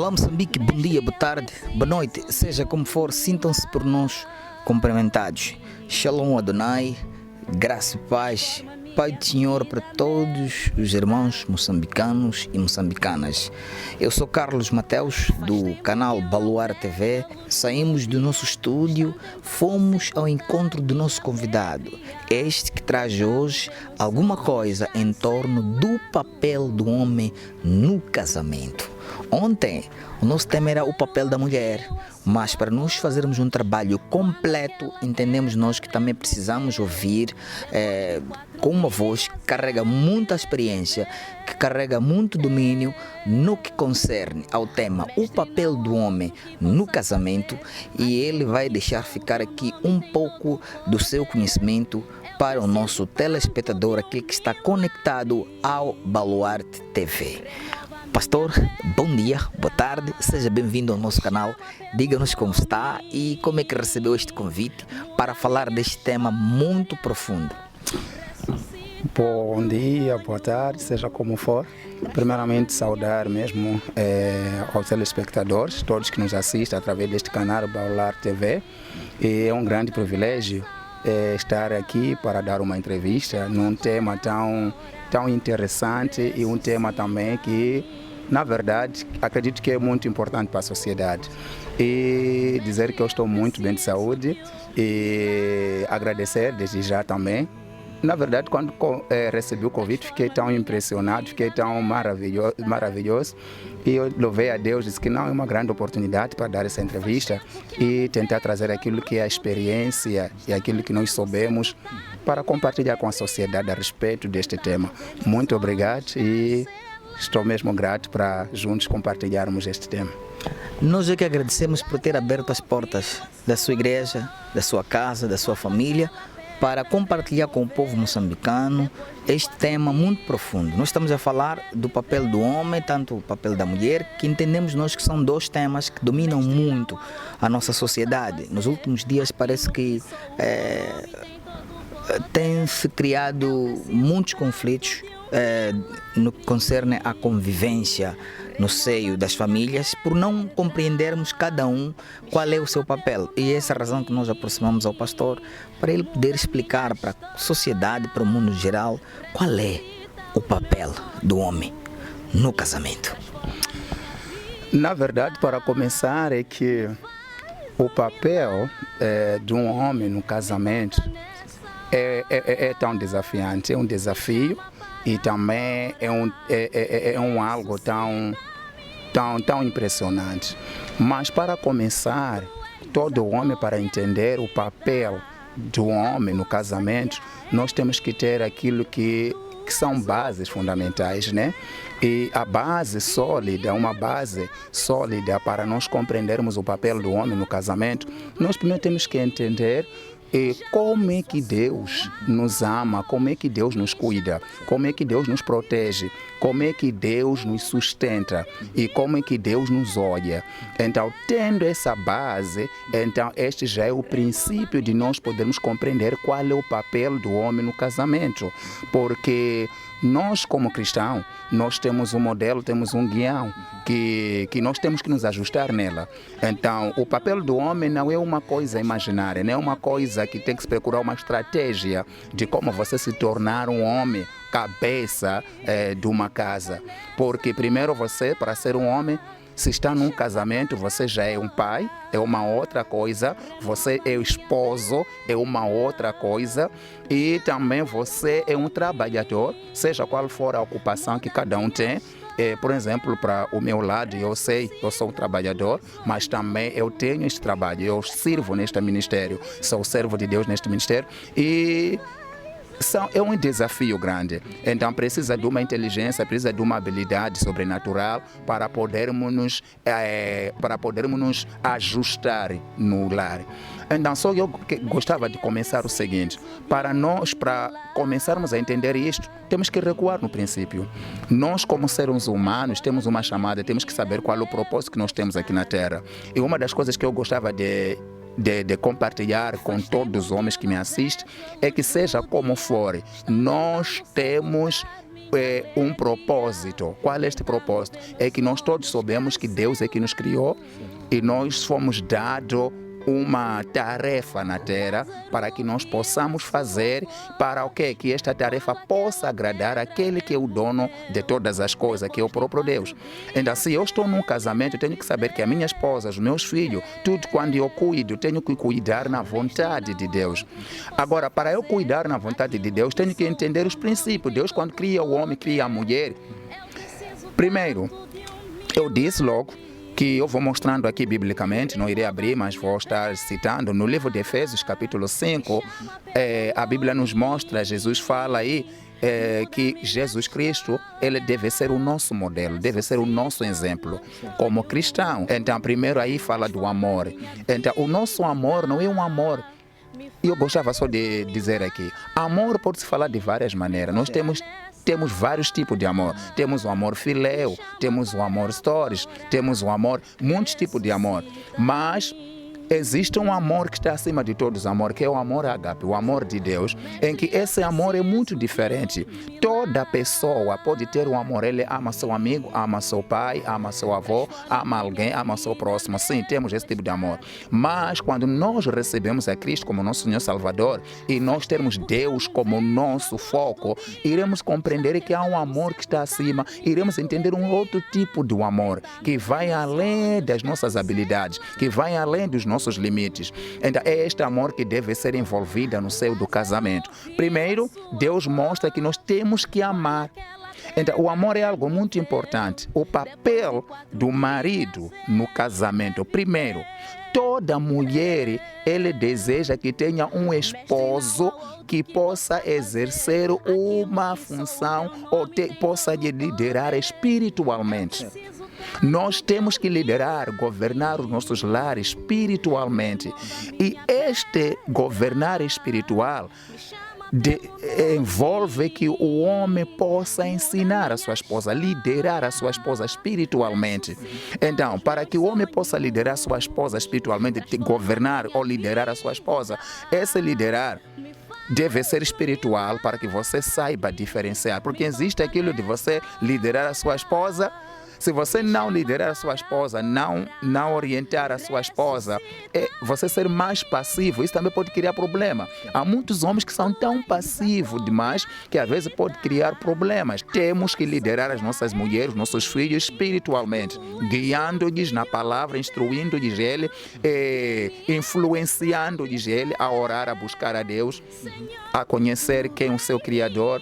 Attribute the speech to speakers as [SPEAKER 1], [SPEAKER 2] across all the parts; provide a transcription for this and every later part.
[SPEAKER 1] Olá Moçambique, bom dia, boa tarde, boa noite, seja como for, sintam-se por nós cumprimentados. Shalom Adonai, graça e paz, Pai do Senhor para todos os irmãos moçambicanos e moçambicanas. Eu sou Carlos Mateus, do canal Baluar TV. Saímos do nosso estúdio, fomos ao encontro do nosso convidado, este que traz hoje alguma coisa em torno do papel do homem no casamento. Ontem o nosso tema era o papel da mulher, mas para nós fazermos um trabalho completo, entendemos nós que também precisamos ouvir com uma voz que carrega muita experiência, que carrega muito domínio no que concerne ao tema o papel do homem no casamento, e ele vai deixar ficar aqui um pouco do seu conhecimento para o nosso telespectador, aquele que está conectado ao Baluarte TV. Pastor, bom dia, boa tarde, seja bem-vindo ao nosso canal. Diga-nos como está e como é que recebeu este convite para falar deste tema muito profundo.
[SPEAKER 2] Bom dia, boa tarde, seja como for. Primeiramente, saudar mesmo aos telespectadores, todos que nos assistem através deste canal Baluarte TV. E é um grande privilégio estar aqui para dar uma entrevista num tema tão interessante e um tema também que, na verdade, acredito que é muito importante para a sociedade. E dizer que eu estou muito bem de saúde e agradecer desde já também. Na verdade, quando recebi o convite, fiquei tão impressionado, fiquei tão maravilhoso. E eu louvei a Deus, disse que não é uma grande oportunidade para dar essa entrevista e tentar trazer aquilo que é a experiência e aquilo que nós soubemos para compartilhar com a sociedade a respeito deste tema. Muito obrigado e estou mesmo grato para juntos compartilharmos este tema.
[SPEAKER 1] Nós é que agradecemos por ter aberto as portas da sua igreja, da sua casa, da sua família, para compartilhar com o povo moçambicano este tema muito profundo. Nós estamos a falar do papel do homem, tanto o papel da mulher, que entendemos nós que são dois temas que dominam muito a nossa sociedade. Nos últimos dias parece que tem-se criado muitos conflitos no que concerne à convivência no seio das famílias, por não compreendermos cada um qual é o seu papel. E é essa a razão que nós aproximamos ao pastor, para ele poder explicar para a sociedade, para o mundo geral, qual é o papel do homem no casamento.
[SPEAKER 2] Na verdade, para começar, é que o papel de um homem no casamento é tão desafiante, é um desafio. E também é um algo tão impressionante. Mas para começar, todo homem, para entender o papel do homem no casamento, nós temos que ter aquilo que são bases fundamentais, né? E a base sólida, uma base sólida para nós compreendermos o papel do homem no casamento, nós primeiro temos que entender como é que Deus nos ama, como é que Deus nos cuida, como é que Deus nos protege, como é que Deus nos sustenta e como é que Deus nos olha. Então, tendo essa base, então este já é o princípio de nós podermos compreender qual é o papel do homem no casamento, porque nós, como cristãos, nós temos um modelo, temos um guião que nós temos que nos ajustar nela. Então, o papel do homem não é uma coisa imaginária, não é uma coisa que tem que se procurar uma estratégia de como você se tornar um homem cabeça de uma casa. Porque primeiro você, para ser um homem, se está num casamento, você já é um pai, é uma outra coisa. Você é o esposo, é uma outra coisa. E também você é um trabalhador, seja qual for a ocupação que cada um tem. Por exemplo, para o meu lado, eu sou um trabalhador, mas também eu tenho este trabalho, eu sirvo neste ministério, sou servo de Deus neste ministério. E é um desafio grande, então precisa de uma inteligência, precisa de uma habilidade sobrenatural para podermos nos ajustar no lar. Então, só eu gostava de começar o seguinte: para começarmos a entender isto, temos que recuar no princípio. Nós, como seres humanos, temos uma chamada, temos que saber qual é o propósito que nós temos aqui na Terra. E uma das coisas que eu gostava de compartilhar com todos os homens que me assistem é que, seja como for, nós temos um propósito. Qual é este propósito? É que nós todos sabemos que Deus é que nos criou e nós fomos dados uma tarefa na terra para que nós possamos fazer para o quê? Que esta tarefa possa agradar aquele que é o dono de todas as coisas, que é o próprio Deus. Então, se eu estou num casamento, eu tenho que saber que a minha esposa, os meus filhos, tudo quando eu cuido, eu tenho que cuidar na vontade de Deus. Agora, para eu cuidar na vontade de Deus, tenho que entender os princípios. Deus, quando cria o homem, cria a mulher. Primeiro, eu disse logo que eu vou mostrando aqui biblicamente, não irei abrir, mas vou estar citando. No livro de Efésios, capítulo 5, a Bíblia nos mostra, Jesus fala aí, que Jesus Cristo, ele deve ser o nosso modelo, deve ser o nosso exemplo como cristão. Então, primeiro aí fala do amor. Então, o nosso amor não é um amor. E eu gostava só de dizer aqui, amor pode se falar de várias maneiras. Nós temos vários tipos de amor. Temos o amor filéu, temos o amor stories, temos o amor, muitos tipos de amor. Mas existe um amor que está acima de todos os amores, que é o amor ágape, o amor de Deus, em que esse amor é muito diferente. Toda pessoa pode ter um amor, ele ama seu amigo, ama seu pai, ama seu avô, ama alguém, ama seu próximo. Sim, temos esse tipo de amor. Mas quando nós recebemos a Cristo como nosso Senhor Salvador e nós termos Deus como nosso foco, iremos compreender que há um amor que está acima, iremos entender um outro tipo de amor, que vai além das nossas habilidades, que vai além dos nossos limites. Então, é este amor que deve ser envolvido no seio do casamento. Primeiro, Deus mostra que nós temos que amar. Então, o amor é algo muito importante. O papel do marido no casamento. Primeiro, toda mulher, ele deseja que tenha um esposo que possa exercer uma função ou possa liderar espiritualmente. Nós temos que liderar, governar os nossos lares espiritualmente. E este governar espiritual envolve que o homem possa ensinar a sua esposa, liderar a sua esposa espiritualmente. Então, para que o homem possa liderar a sua esposa espiritualmente, governar ou liderar a sua esposa, esse liderar deve ser espiritual para que você saiba diferenciar. Porque existe aquilo de você liderar a sua esposa. Se você não liderar a sua esposa, não orientar a sua esposa, você ser mais passivo, isso também pode criar problema. Há muitos homens que são tão passivos demais que às vezes pode criar problemas. Temos que liderar as nossas mulheres, nossos filhos espiritualmente, guiando-lhes na palavra, instruindo-lhes ele, influenciando-lhes ele a orar, a buscar a Deus, a conhecer quem é o seu Criador.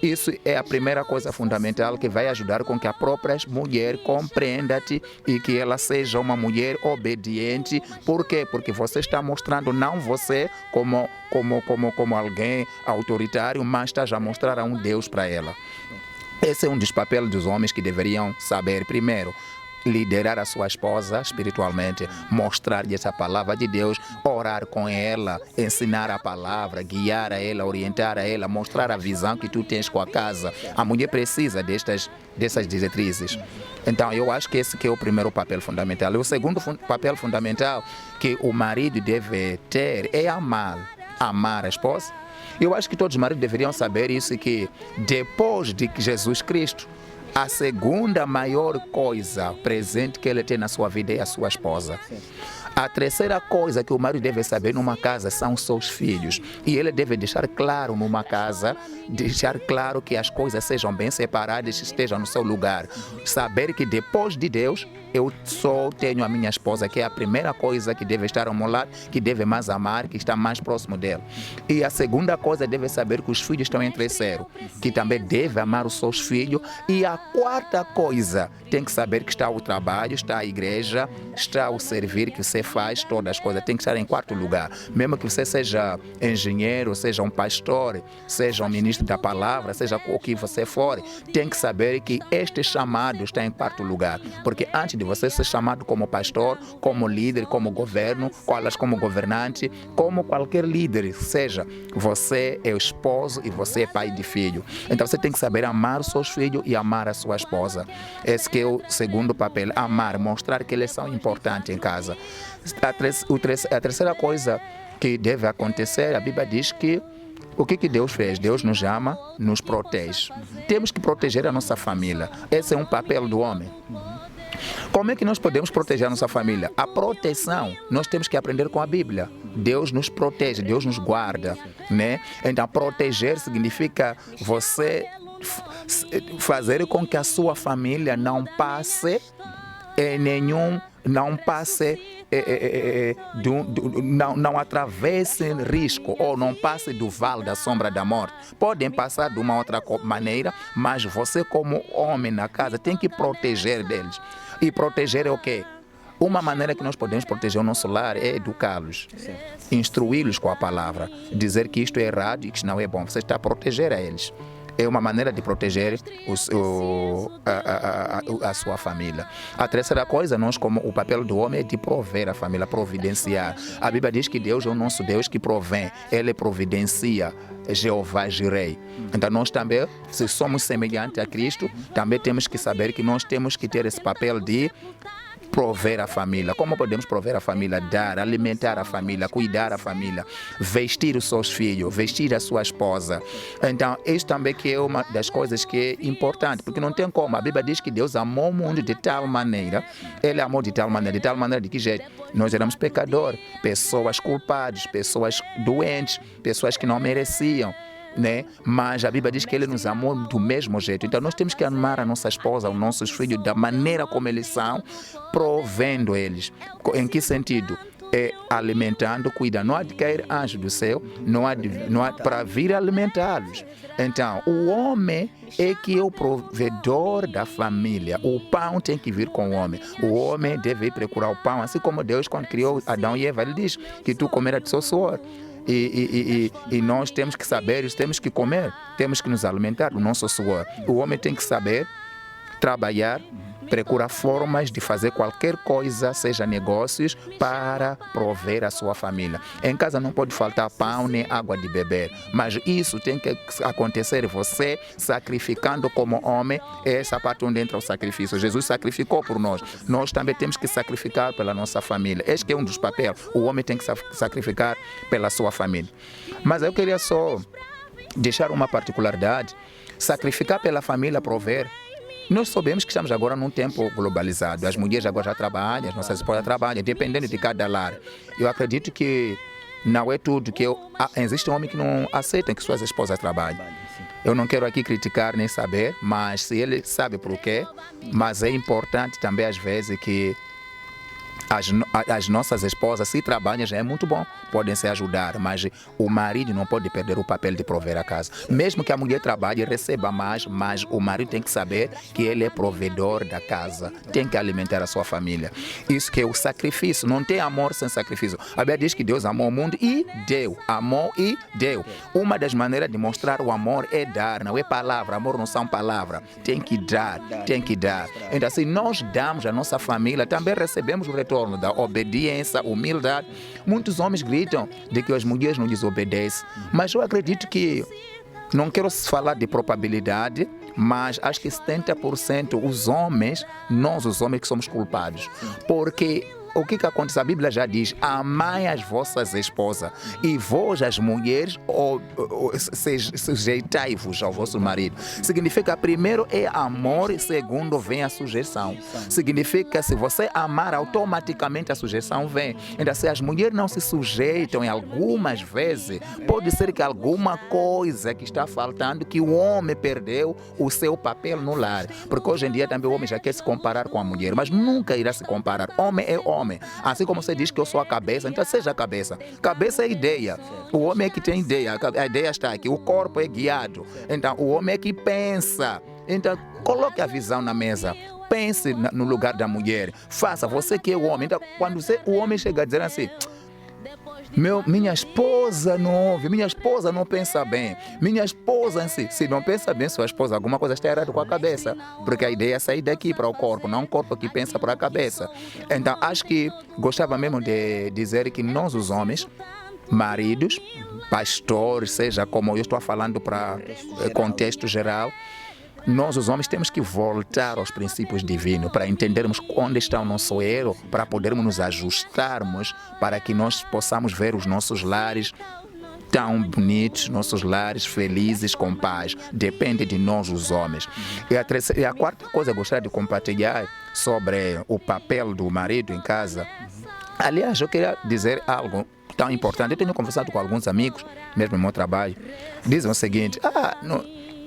[SPEAKER 2] Isso é a primeira coisa fundamental que vai ajudar com que a própria mulher compreenda-te e que ela seja uma mulher obediente. Por quê? Porque você está mostrando não você como alguém autoritário, mas está a mostrar a um Deus para ela. Esse é um dos papéis dos homens que deveriam saber. Primeiro, liderar a sua esposa espiritualmente, mostrar-lhe essa palavra de Deus, orar com ela, ensinar a palavra, guiar a ela, orientar a ela, mostrar a visão que tu tens com a casa. A mulher precisa dessas diretrizes. Então, eu acho que esse que é o primeiro papel fundamental. E o segundo papel fundamental que o marido deve ter é amar a esposa. Eu acho que todos os maridos deveriam saber isso, que depois de Jesus Cristo, a segunda maior coisa presente que ele tem na sua vida é a sua esposa. A terceira coisa que o marido deve saber numa casa são seus filhos. E ele deve deixar claro numa casa, deixar claro que as coisas sejam bem separadas, estejam no seu lugar. Saber que depois de Deus, eu só tenho a minha esposa, que é a primeira coisa que deve estar ao meu lado, que deve mais amar, que está mais próximo dela. E a segunda coisa, deve saber que os filhos estão em terceiro, que também deve amar os seus filhos. E a quarta coisa, tem que saber que está o trabalho, está a igreja, está o servir que você faz, todas as coisas, tem que estar em quarto lugar. Mesmo que você seja engenheiro, seja um pastor, seja um ministro da palavra, seja o que você for, tem que saber que este chamado está em quarto lugar. Porque antes de você ser chamado como pastor, como líder, como governo, como governante, como qualquer líder, seja, você é o esposo e você é pai de filho. Então você tem que saber amar os seus filhos e amar a sua esposa. Esse que é o segundo papel, amar, mostrar que eles são importantes em casa. A terceira coisa que deve acontecer, a Bíblia diz que O que Deus fez? Deus nos ama, nos protege. Temos que proteger a nossa família. Esse é um papel do homem. Como é que nós podemos proteger a nossa família? A proteção, nós temos que aprender com a Bíblia. Deus nos protege, Deus nos guarda, né? Então, proteger significa você fazer com que a sua família não passe não atravesse risco ou não passe do vale da sombra da morte. Podem passar de uma outra maneira, mas você como homem na casa tem que proteger deles. E proteger é o quê? Uma maneira que nós podemos proteger o nosso lar é educá-los, instruí-los com a palavra, dizer que isto é errado e que isto não é bom. Você está a proteger a eles. É uma maneira de proteger a sua família. A terceira coisa, o papel do homem é de prover a família, providenciar. A Bíblia diz que Deus é o nosso Deus que provém, Ele providencia, Jeová Jirei. Então nós também, se somos semelhantes a Cristo, também temos que saber que nós temos que ter esse papel de prover a família. Como podemos prover a família? Dar, alimentar a família, cuidar a família, vestir os seus filhos, vestir a sua esposa. Então, isso também que é uma das coisas que é importante, porque não tem como. A Bíblia diz que Deus amou o mundo de tal maneira, Ele amou de tal maneira de que jeito? Nós éramos pecadores, pessoas culpadas, pessoas doentes, pessoas que não mereciam, né? Mas a Bíblia diz que Ele nos amou do mesmo jeito. Então nós temos que amar a nossa esposa, os nossos filhos da maneira como eles são, provendo eles. Em que sentido? É alimentando, cuidando. Não há de cair anjo do céu, não há para vir alimentá-los. Então, o homem é que é o provedor da família. O pão tem que vir com o homem. O homem deve ir procurar o pão, assim como Deus, quando criou Adão e Eva, Ele diz que tu comerás do seu suor. E nós temos que saber, temos que comer, temos que nos alimentar do nosso suor. O homem tem que saber trabalhar, procurar formas de fazer qualquer coisa, seja negócios, para prover a sua família. Em casa não pode faltar pão nem água de beber, mas isso tem que acontecer você sacrificando como homem. Essa parte onde entra o sacrifício. Jesus sacrificou por nós. Nós também temos que sacrificar pela nossa família. Este é um dos papéis. O homem tem que sacrificar pela sua família. Mas eu queria só deixar uma particularidade. Sacrificar pela família, prover. Nós sabemos que estamos agora num tempo globalizado. As mulheres agora já trabalham, as nossas esposas trabalham, dependendo de cada lar. Eu acredito que não é tudo, que existem homens que não aceitam que suas esposas trabalhem. Eu não quero aqui criticar nem saber, mas se ele sabe por quê, mas é importante também às vezes que as nossas esposas, se trabalham, já é muito bom, podem se ajudar, mas o marido não pode perder o papel de prover a casa. Mesmo que a mulher trabalhe e receba mais, mas o marido tem que saber que ele é provedor da casa, tem que alimentar a sua família. Isso que é o sacrifício, não tem amor sem sacrifício. A Bíblia diz que Deus amou o mundo e deu, amou e deu. Uma das maneiras de mostrar o amor é dar, não é palavra, amor não são palavras, tem que dar, tem que dar. Então, se nós damos à nossa família, também recebemos o retorno da obediência, humildade. Muitos homens gritam de que as mulheres não desobedecem, mas eu acredito que, não quero falar de probabilidade, mas acho que 70% os homens, nós os homens que somos culpados, porque o que acontece? A Bíblia já diz: amai as vossas esposas e vós, as mulheres, sujeitai-vos ao vosso marido. Significa, primeiro é amor e segundo vem a sujeição. Significa, se você amar, automaticamente a sujeição vem. Então, se as mulheres não se sujeitam em algumas vezes, pode ser que alguma coisa que está faltando, que o homem perdeu o seu papel no lar. Porque hoje em dia também o homem já quer se comparar com a mulher, mas nunca irá se comparar. Homem é homem. Assim como você diz que eu sou a cabeça, então seja a cabeça. Cabeça é ideia. O homem é que tem ideia. A ideia está aqui. O corpo é guiado. Então, o homem é que pensa. Então, coloque a visão na mesa. Pense no lugar da mulher. Faça, você que é o homem. Então, quando o homem chega a dizer assim: minha esposa não ouve, minha esposa não pensa bem, minha esposa em si, se não pensa bem sua esposa, alguma coisa está errada com a cabeça, porque a ideia é sair daqui para o corpo, não o corpo que pensa para a cabeça. Então acho que gostava mesmo de dizer que nós os homens, maridos, pastores, seja como eu estou falando para contexto geral, nós os homens temos que voltar aos princípios divinos para entendermos onde está o nosso erro, para podermos nos ajustarmos, para que nós possamos ver os nossos lares tão bonitos, nossos lares felizes, com paz. Depende de nós, os homens. E a quarta coisa que eu gostaria de compartilhar sobre o papel do marido em casa. Aliás, eu queria dizer algo tão importante. Eu tenho conversado com alguns amigos, mesmo no meu trabalho, dizem o seguinte: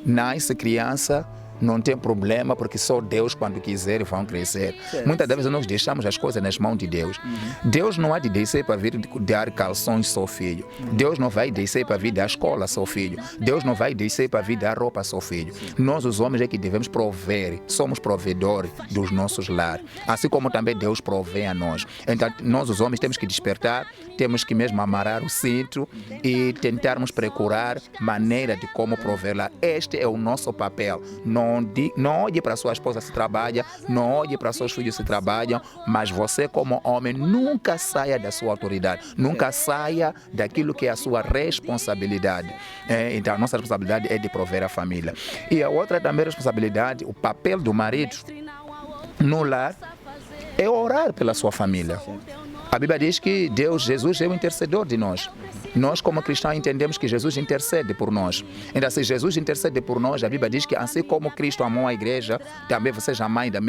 [SPEAKER 2] nasce criança, não tem problema, porque só Deus, quando quiser, vão crescer.
[SPEAKER 1] Certo.
[SPEAKER 2] Muitas vezes nós deixamos as coisas nas mãos de Deus. Deus não há de descer para vir dar calções ao seu filho. Deus não vai descer para vir dar escola ao seu filho. Deus não vai descer para vir dar roupa ao seu filho. Nós, os homens, é que devemos prover. Somos provedores dos nossos lares. Assim como também Deus provê a nós. Então, nós, os homens, temos que despertar, temos que mesmo amarrar o cinto e tentarmos procurar maneira de como prover lá. Este é o nosso papel. Não olhe para a sua esposa se trabalha, não olhe para seus filhos se trabalham, mas você, como homem, nunca saia da sua autoridade, nunca saia daquilo que é a sua responsabilidade. Então, a nossa responsabilidade é de prover a família. E a outra também responsabilidade, o papel do marido no lar, é orar pela sua família. A Bíblia diz que Jesus é o intercedor de nós. Nós, como cristãos, entendemos que Jesus intercede por nós. Então, se Jesus intercede por nós, a Bíblia diz que assim como Cristo amou a igreja, também vocês amem do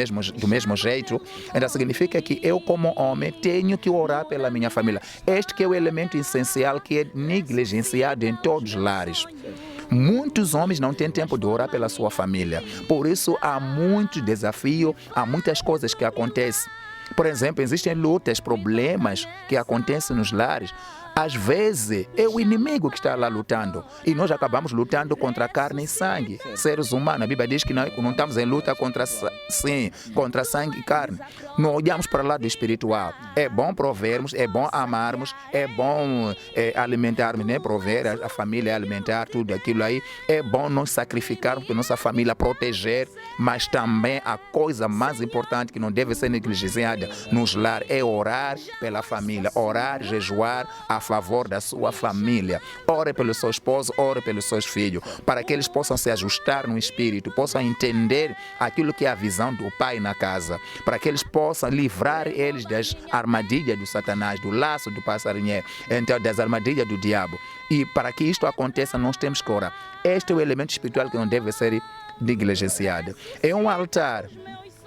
[SPEAKER 2] mesmo jeito. Então, significa que eu, como homem, tenho que orar pela minha família. Este que é o elemento essencial que é negligenciado em todos os lares. Muitos homens não têm tempo de orar pela sua família. Por isso, há muito desafio, há muitas coisas que acontecem. Por exemplo, existem lutas, problemas que acontecem nos lares. Às vezes é o inimigo que está lá lutando e nós acabamos lutando contra carne e sangue, seres humanos. A Bíblia diz que não estamos em luta contra sangue e carne. Não olhamos para o lado espiritual. É bom provermos, é bom amarmos, é bom alimentarmos, né? Prover a família, alimentar tudo aquilo aí. É bom nós sacrificarmos para nossa família proteger, mas também a coisa mais importante que não deve ser negligenciada nos lares é orar pela família, orar, jejuar a favor da sua família. Ore pelo seu esposo, ore pelos seus filhos, para que eles possam se ajustar no espírito, possam entender aquilo que é a visão do pai na casa, para que eles possam livrar eles das armadilhas do Satanás, do laço do passarinheiro, então das armadilhas do diabo. E para que isto aconteça, nós temos que orar. Este é o elemento espiritual que não deve ser negligenciado. É um altar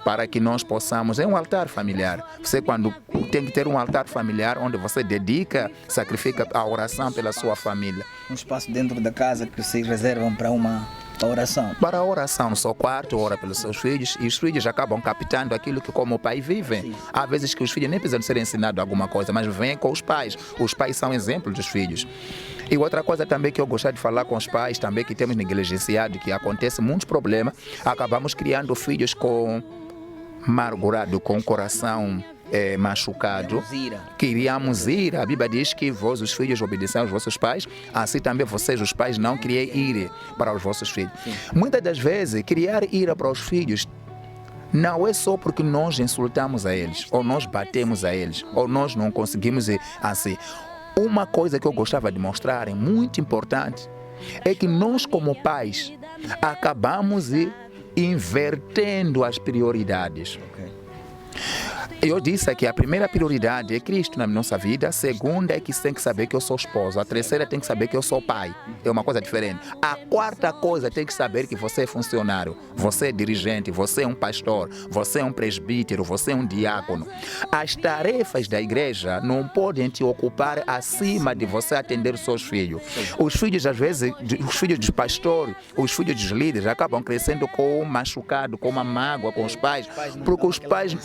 [SPEAKER 2] para que nós possamos, é um altar familiar. Você quando tem que ter um altar familiar onde você dedica, sacrifica a oração pela sua família.
[SPEAKER 1] Um espaço dentro da casa que vocês reservam para uma oração.
[SPEAKER 2] Para a oração no seu quarto, ora pelos seus filhos, e os filhos acabam captando aquilo que como o pai vive.
[SPEAKER 1] Sim.
[SPEAKER 2] Há vezes que os filhos nem precisam ser ensinados alguma coisa, mas vêm com os pais. Os pais são exemplos dos filhos. E outra coisa também que eu gostaria de falar com os pais, também que temos negligenciado, que acontece muitos problemas, acabamos criando filhos com amargurado, com o coração machucado. Queríamos ir. A Bíblia diz que vós, os filhos, obedeçam aos vossos pais, assim também vocês, os pais, não criem ira para os vossos filhos.
[SPEAKER 1] Sim.
[SPEAKER 2] Muitas das vezes, criar ira para os filhos não é só porque nós insultamos a eles, ou nós batemos a eles, ou nós não conseguimos ir assim. Uma coisa que eu gostava de mostrar, é muito importante, é que nós, como pais, acabamos invertendo as prioridades. Eu disse que a primeira prioridade é Cristo na nossa vida, a segunda é que você tem que saber que eu sou esposo, a terceira tem que saber que eu sou pai, é uma coisa diferente. A quarta coisa tem que saber que você é funcionário, você é dirigente, você é um pastor, você é um presbítero, você é um diácono. As tarefas da igreja não podem te ocupar acima de você atender os seus filhos. Os filhos, às vezes, os filhos dos pastores, os filhos dos líderes acabam crescendo com um machucado, com uma mágoa com os pais, porque os pais...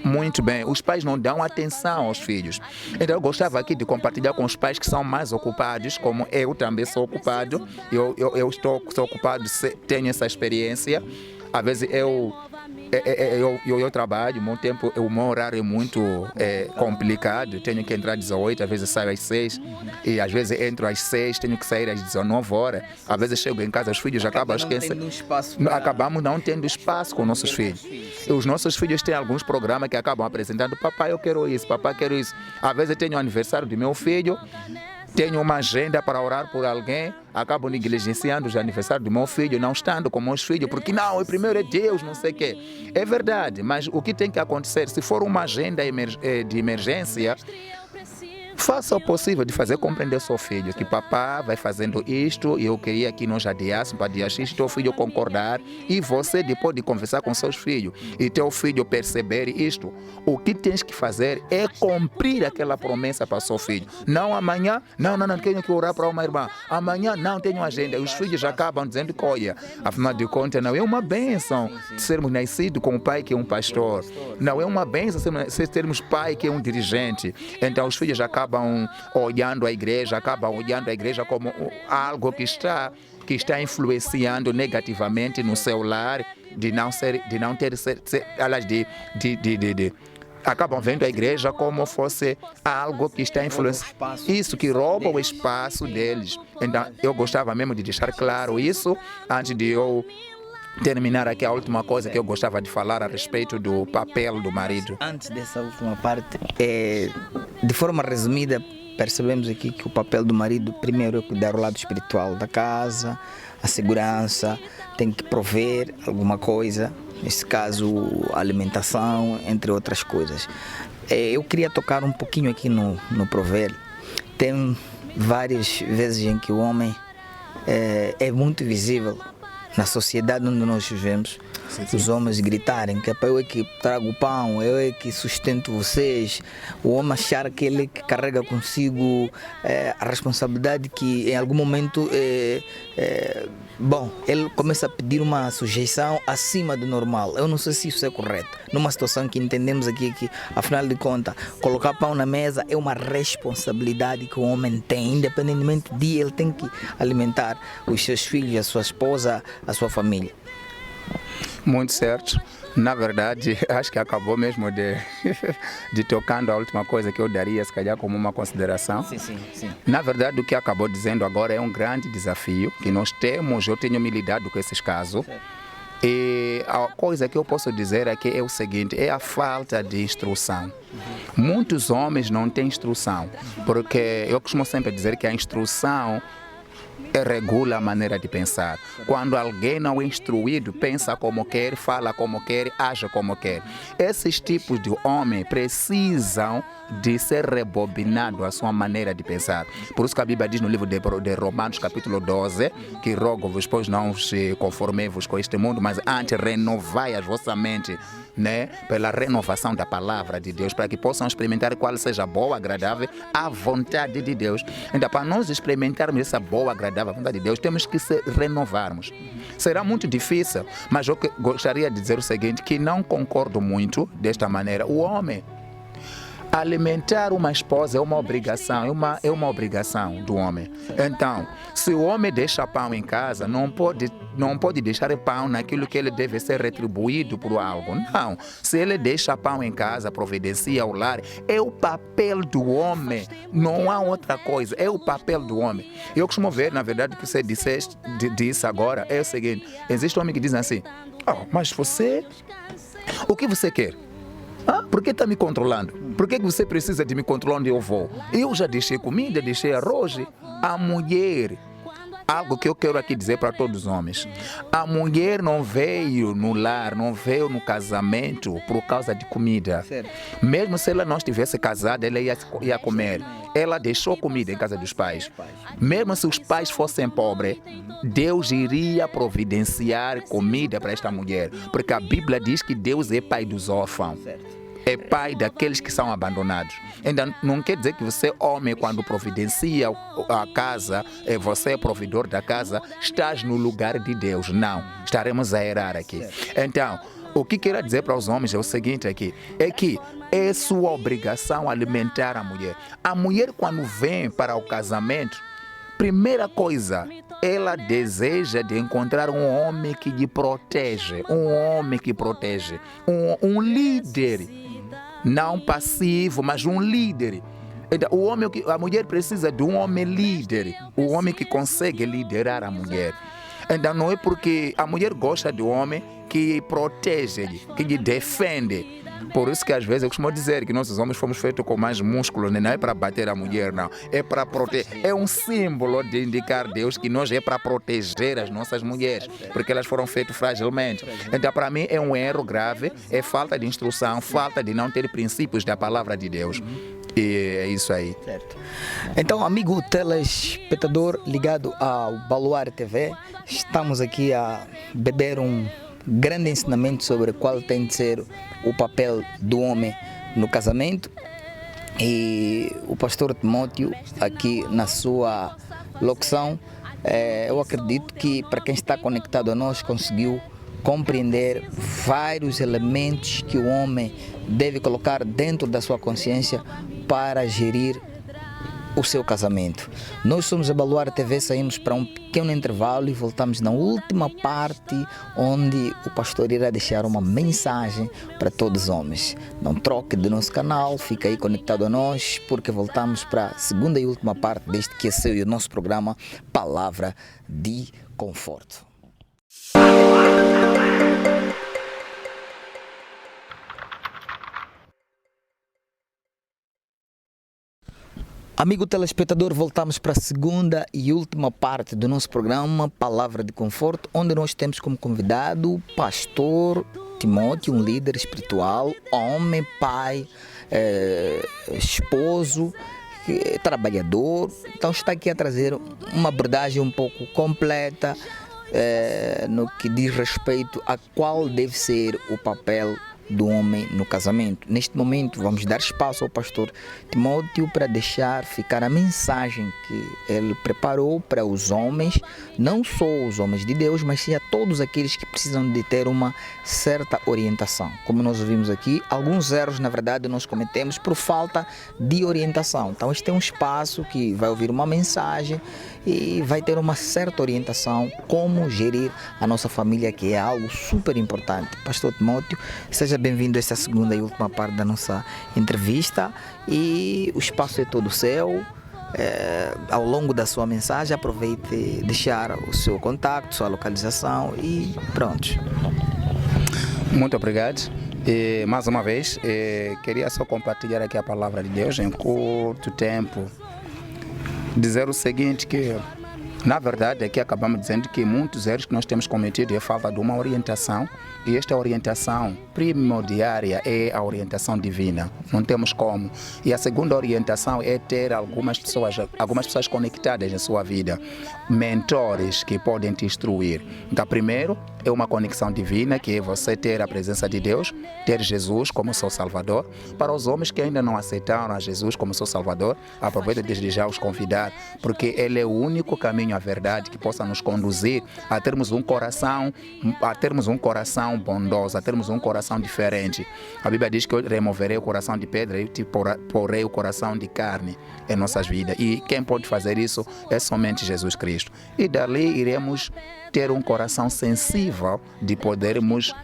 [SPEAKER 2] Muito bem, os pais não dão atenção aos filhos. Então eu gostava aqui de compartilhar com os pais que são mais ocupados, como eu também sou ocupado. Eu sou ocupado, tenho essa experiência. Às vezes eu trabalho, o meu horário é muito complicado. Tenho que entrar às 18, às vezes saio às 6, e às vezes entro às 6, tenho que sair às 19 horas. Às vezes chego em casa, os filhos acabam esquecendo. Acabamos não tendo espaço com nossos filhos. E os nossos filhos têm alguns programas que acabam apresentando: papai, eu quero isso, papai, quero isso. Às vezes tenho o aniversário do meu filho, tenho uma agenda para orar por alguém, acabo negligenciando o aniversário do meu filho, não estando com meus filhos, porque não, o primeiro é Deus, não sei o quê. É verdade, mas o que tem que acontecer, se for uma agenda de emergência, faça o possível de fazer compreender ao seu filho que papá vai fazendo isto e eu queria que nós adiássemos para dia X, teu filho concordar e você depois de conversar com seus filhos e teu filho perceber isto, o que tens que fazer é cumprir aquela promessa para o seu filho. Não amanhã, não, tenho que orar para uma irmã, amanhã não tenho agenda. Os filhos acabam dizendo que olha, afinal de contas não é uma bênção sermos nascidos com um pai que é um pastor, não é uma bênção termos pai que é um dirigente. Então os filhos acabam olhando a igreja como algo que está influenciando negativamente no seu lar, acabam vendo a igreja como fosse algo que está influenciando, isso que rouba o espaço deles. Então eu gostava mesmo de deixar claro isso antes de eu terminar aqui a última coisa que eu gostava de falar a respeito do papel do marido.
[SPEAKER 1] Antes dessa última parte, de forma resumida, percebemos aqui que o papel do marido primeiro é cuidar do lado espiritual da casa, a segurança, tem que prover alguma coisa, nesse caso a alimentação, entre outras coisas. Eu queria tocar um pouquinho aqui no prover. Tem várias vezes em que o homem é muito visível na sociedade onde nós vivemos, os homens gritarem que eu é que trago o pão, eu é que sustento vocês, o homem achar que ele que carrega consigo a responsabilidade que em algum momento ele começa a pedir uma sujeição acima do normal. Eu não sei se isso é correto, numa situação que entendemos aqui que, afinal de contas, colocar pão na mesa é uma responsabilidade que o homem tem, independentemente de ele tem que alimentar os seus filhos, a sua esposa, a sua família.
[SPEAKER 2] Muito certo. Na verdade, acho que acabou mesmo de tocando a última coisa que eu daria, se calhar, como uma consideração.
[SPEAKER 1] Sim.
[SPEAKER 2] Na verdade, o que acabou dizendo agora é um grande desafio que nós temos, eu tenho me lidado com esses casos. E a coisa que eu posso dizer aqui é o seguinte, é a falta de instrução. Muitos homens não têm instrução, porque eu costumo sempre dizer que a instrução regula a maneira de pensar. Quando alguém não é instruído, pensa como quer, fala como quer, age como quer. Esses tipos de homens precisam de ser rebobinados a sua maneira de pensar. Por isso que a Bíblia diz no livro de Romanos, capítulo 12, que rogo-vos, pois não se conformei-vos com este mundo, mas antes renovai a vossa mente, pela renovação da palavra de Deus, para que possam experimentar qual seja a boa, agradável, a vontade de Deus. Então, para nós experimentarmos essa boa, agradável vontade de Deus, temos que se renovarmos. Será muito difícil, mas eu gostaria de dizer o seguinte, que não concordo muito desta maneira. O homem, alimentar uma esposa é uma obrigação, é uma obrigação do homem. Então, se o homem deixa pão em casa, não pode deixar pão naquilo que ele deve ser retribuído por algo. Não. Se ele deixa pão em casa, providencia o lar, é o papel do homem. Não há outra coisa, é o papel do homem. Eu costumo ver, na verdade, o que você disse agora é o seguinte, existe um homem que diz assim, mas você, o que você quer? Por que está me controlando? Por que você precisa de me controlar onde eu vou? Eu já deixei comida, deixei arroz. A mulher, algo que eu quero aqui dizer para todos os homens, a mulher não veio no lar, não veio no casamento por causa de comida. Mesmo se ela não estivesse casada, ela ia comer. Ela deixou comida em casa dos pais. Mesmo se os pais fossem pobres, Deus iria providenciar comida para esta mulher. Porque a Bíblia diz que Deus é pai dos órfãos. É pai daqueles que são abandonados. Então, não quer dizer que você, homem, quando providencia a casa, você é provedor da casa, estás no lugar de Deus. Não, estaremos a errar aqui. Então, o que quero dizer para os homens é o seguinte aqui, é que é sua obrigação alimentar a mulher. A mulher, quando vem para o casamento, primeira coisa, ela deseja de encontrar um homem que lhe protege, um líder, não passivo, mas um líder. Então, a mulher precisa de um homem líder, um homem que consegue liderar a mulher. Então não é porque a mulher gosta do homem que protege, que lhe defende. Por isso que às vezes eu costumo dizer que nossos homens fomos feitos com mais músculos, não é para bater a mulher, não. É para proteger. É um símbolo de indicar Deus que nós é para proteger as nossas mulheres, porque elas foram feitas fragilmente. Então para mim é um erro grave, é falta de instrução, falta de não ter princípios da palavra de Deus. E é isso aí.
[SPEAKER 1] Certo. Então, amigo telespectador ligado ao Baluarte TV, estamos aqui a beber um grande ensinamento sobre qual tem de ser o papel do homem no casamento. E o pastor Timóteo, aqui na sua locução, eu acredito que para quem está conectado a nós, conseguiu compreender vários elementos que o homem deve colocar dentro da sua consciência para gerir o seu casamento. Nós somos a Baluarte TV, saímos para um pequeno intervalo e voltamos na última parte, onde o pastor irá deixar uma mensagem para todos os homens. Não troque de nosso canal, fica aí conectado a nós, porque voltamos para a segunda e última parte deste que é seu e o nosso programa Palavra de Conforto. Amigo telespectador, voltamos para a segunda e última parte do nosso programa Palavra de Conforto, onde nós temos como convidado o pastor Timóteo, um líder espiritual, homem, pai, esposo, trabalhador. Então está aqui a trazer uma abordagem um pouco completa no que diz respeito a qual deve ser o papel do homem no casamento. Neste momento vamos dar espaço ao pastor Timóteo para deixar ficar a mensagem que ele preparou para os homens, não só os homens de Deus, mas sim a todos aqueles que precisam de ter uma certa orientação. Como nós ouvimos aqui, alguns erros na verdade nós cometemos por falta de orientação. Então este é um espaço que vai ouvir uma mensagem e vai ter uma certa orientação como gerir a nossa família, que é algo super importante. Pastor Timóteo, seja bem-vindo a esta segunda e última parte da nossa entrevista, e o espaço é todo seu. Ao longo da sua mensagem, aproveite deixar o seu contato, sua localização e pronto.
[SPEAKER 2] Muito obrigado. E, mais uma vez, queria só compartilhar aqui a palavra de Deus em curto tempo. Dizer o seguinte, que na verdade aqui acabamos dizendo que muitos erros que nós temos cometido é falta de uma orientação, e esta orientação primordiária é a orientação divina, não temos como. E a segunda orientação é ter algumas pessoas conectadas na sua vida, mentores que podem te instruir. Então, primeiro é uma conexão divina, que é você ter a presença de Deus, ter Jesus como seu Salvador. Para os homens que ainda não aceitaram a Jesus como seu Salvador, aproveito desde já os convidar, porque Ele é o único caminho à verdade que possa nos conduzir a termos um coração bondoso, a termos um coração diferente. A Bíblia diz que eu removerei o coração de pedra e te porei o coração de carne em nossas vidas. E quem pode fazer isso é somente Jesus Cristo. E dali iremos ter um coração sensível de podermos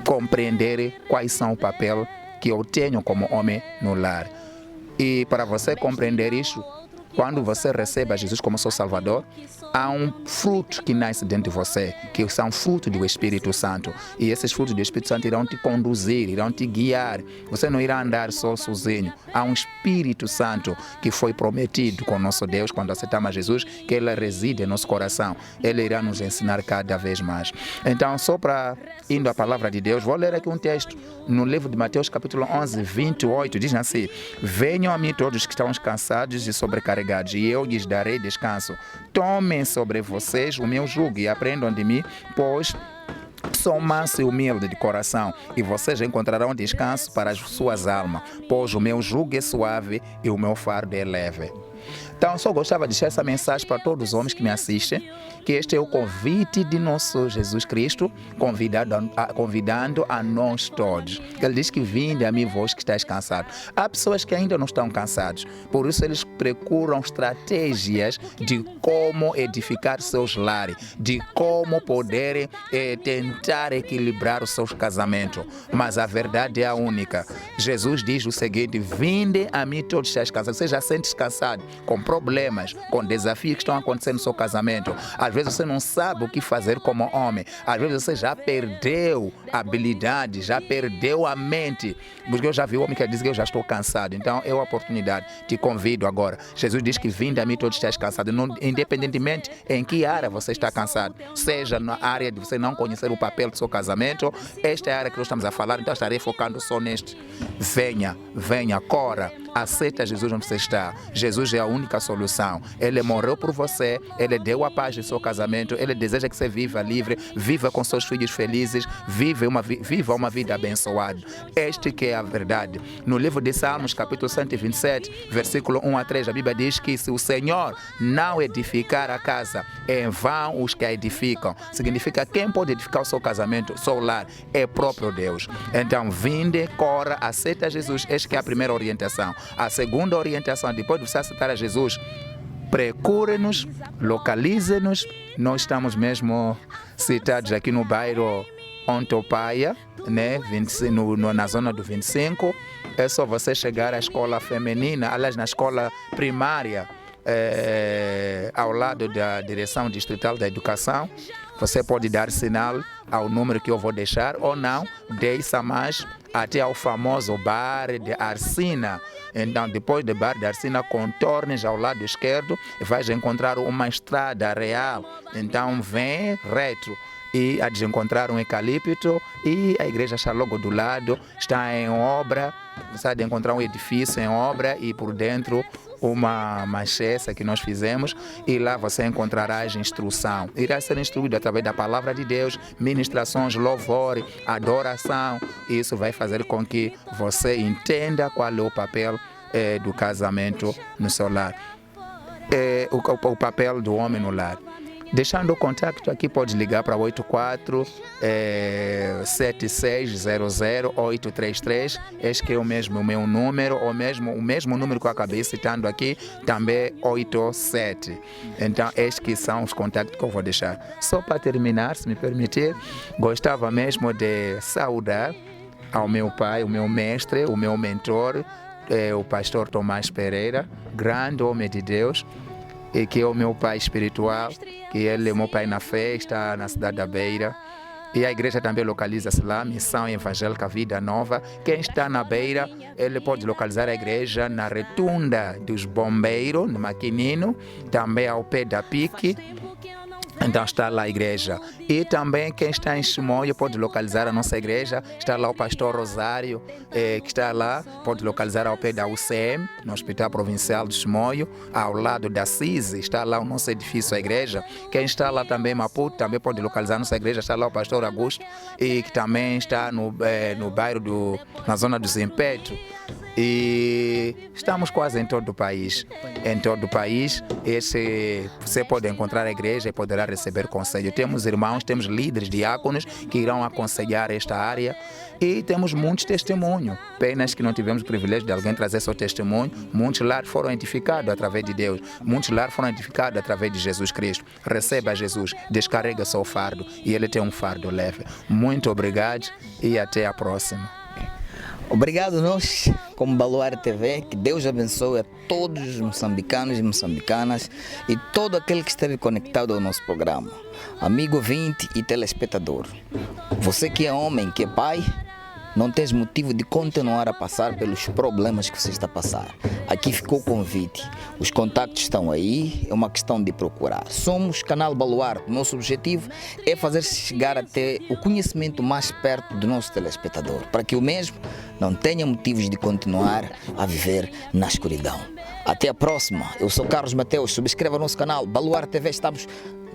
[SPEAKER 2] compreender quais são o papel que eu tenho como homem no lar. E para você compreender isso, quando você recebe a Jesus como seu Salvador, há um fruto que nasce dentro de você, que são frutos do Espírito Santo. E esses frutos do Espírito Santo irão te conduzir, irão te guiar. Você não irá andar só sozinho. Há um Espírito Santo que foi prometido com nosso Deus quando aceitamos a Jesus, que Ele reside em nosso coração. Ele irá nos ensinar cada vez mais. Então, só para indo à palavra de Deus, vou ler aqui um texto no livro de Mateus, capítulo 11, 28, diz assim: venham a mim todos que estão cansados e sobrecarregados, e eu lhes darei descanso. Tomem sobre vocês o meu jugo e aprendam de mim, pois sou manso e humilde de coração, e vocês encontrarão descanso para as suas almas, pois o meu jugo é suave e o meu fardo é leve. Então, só gostava de deixar essa mensagem para todos os homens que me assistem, que este é o convite de nosso Jesus Cristo, convidando a nós todos. Ele diz que vinde a mim vós que estáis cansados. Há pessoas que ainda não estão cansados, por isso eles procuram estratégias de como edificar seus lares, de como poderem tentar equilibrar os seus casamentos. Mas a verdade é a única. Jesus diz o seguinte: vinde a mim todos que estáis cansados. Você já sente cansado com problemas, com desafios que estão acontecendo no seu casamento. Às vezes você não sabe o que fazer como homem. Às vezes você já perdeu a habilidade, já perdeu a mente. Porque eu já vi o homem que diz que eu já estou cansado. Então é uma oportunidade. Te convido agora. Jesus diz que vinde a mim todos estáis cansados. Independentemente em que área você está cansado. Seja na área de você não conhecer o papel do seu casamento. Esta é a área que nós estamos a falar. Então estarei focando só neste. Venha, cora. aceita Jesus onde você está. Jesus é a única solução. Ele morreu por você, Ele deu a paz do seu casamento, Ele deseja que você viva livre, viva com seus filhos felizes, viva uma vida abençoada. Este que é a verdade. No livro de Salmos, capítulo 127, versículo 1 a 3, a Bíblia diz que se o Senhor não edificar a casa, em vão os que a edificam. Significa quem pode edificar o seu casamento, o seu lar, é próprio Deus. Então, vinde, corra, aceita Jesus. Esta que é a primeira orientação. A segunda orientação, depois de você aceitar a Jesus, procure-nos, localize-nos. Nós estamos mesmo citados aqui no bairro Ontopaia, né? Na zona do 25. É só você chegar à escola feminina, aliás, na escola primária, ao lado da Direção Distrital da Educação. Você pode dar sinal ao número que eu vou deixar ou não, desça mais até ao famoso bar de Arsina. Então, depois do bar de Arsina, contornes ao lado esquerdo e vais encontrar uma estrada real. Então, vem reto e há de encontrar um eucalipto e a igreja está logo do lado, está em obra. Você há de encontrar um edifício em obra e por dentro uma machessa que nós fizemos, e lá você encontrará instrução. Irá ser instruído através da palavra de Deus, ministrações, louvor, adoração. Isso vai fazer com que você entenda qual é o papel do casamento no seu lar, o papel do homem no lar. Deixando o contato aqui, pode ligar para 84-7600-833. Este que é o meu número, o mesmo número que eu acabei citando aqui, também 87. Então, estes que são os contatos que eu vou deixar. Só para terminar, se me permitir, gostava mesmo de saudar ao meu pai, o meu mestre, o meu mentor, o pastor Tomás Pereira, grande homem de Deus, e que é o meu pai espiritual, que ele é meu pai na fé, está na cidade da Beira. E a igreja também localiza-se lá, Missão Evangélica Vida Nova. Quem está na Beira, ele pode localizar a igreja na Retunda dos Bombeiros, no Maquinino, também ao pé da Pique. Então está lá a igreja. E também quem está em Chimoio pode localizar a nossa igreja. Está lá o pastor Rosário, que está lá, pode localizar ao pé da UCM, no Hospital Provincial de Chimoio, ao lado da CISI, está lá o nosso edifício, a igreja. Quem está lá também em Maputo, também pode localizar a nossa igreja. Está lá o pastor Augusto, e que também está no bairro, na zona do Zimpeto. E estamos quase em todo o país. Em todo o país, você pode encontrar a igreja e poderá receber conselho. Temos irmãos, temos líderes, diáconos que irão aconselhar esta área. E temos muitos testemunhos. Penas que não tivemos o privilégio de alguém trazer seu testemunho. Muitos lares foram edificados através de Deus. Muitos lares foram edificados através de Jesus Cristo. Receba Jesus, descarrega seu fardo e ele tem um fardo leve. Muito obrigado e até a próxima.
[SPEAKER 1] Obrigado nós, como Baluarte TV, que Deus abençoe a todos os moçambicanos e moçambicanas e todo aquele que esteve conectado ao nosso programa. Amigo ouvinte e telespectador, você que é homem, que é pai, não tens motivo de continuar a passar pelos problemas que você está a passar. Aqui ficou o convite. Os contatos estão aí, é uma questão de procurar. Somos Canal Baluarte. Nosso objetivo é fazer chegar até o conhecimento mais perto do nosso telespectador, para que o mesmo não tenha motivos de continuar a viver na escuridão. Até a próxima. Eu sou Carlos Mateus. Subscreva nosso canal Baluarte TV. Estamos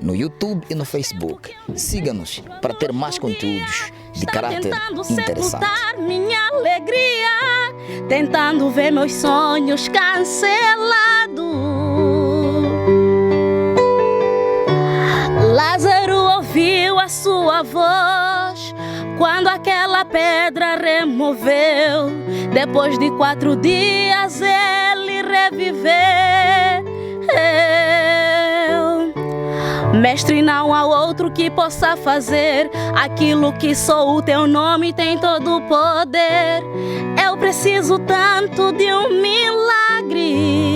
[SPEAKER 1] no YouTube e no Facebook. Siga-nos para ter mais conteúdos de caráter interessante.
[SPEAKER 3] Minha alegria, tentando ver meus sonhos cancelados. Lázaro ouviu a sua voz quando aquela pedra removeu. Depois de 4 dias ele reviveu. Mestre, não há outro que possa fazer aquilo que só o teu nome tem todo o poder. Eu preciso tanto de um milagre.